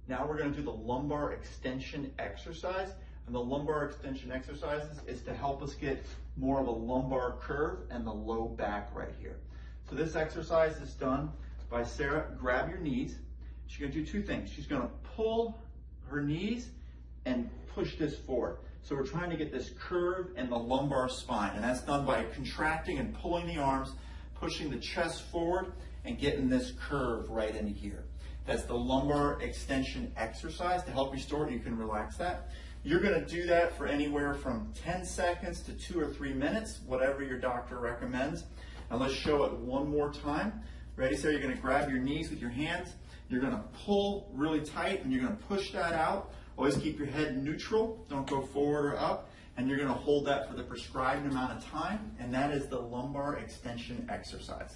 Now we're going to do the lumbar extension exercise. And the lumbar extension exercises is to help us get more of a lumbar curve and the low back right here. So this exercise is done by Sarah. Grab your knees. She's going to do two things. She's going to pull her knees and push this forward. So we're trying to get this curve in the lumbar spine, and that's done by contracting and pulling the arms, pushing the chest forward, and getting this curve right into here. That's the lumbar extension exercise to help restore it. You can relax that. You're going to do that for anywhere from 10 seconds to 2 or 3 minutes, whatever your doctor recommends. Now let's show it one more time. Ready, Sarah? You're going to grab your knees with your hands. You're going to pull really tight, and you're going to push that out. Always keep your head neutral. Don't go forward or up. And you're going to hold that for the prescribed amount of time, and that is the lumbar extension exercise.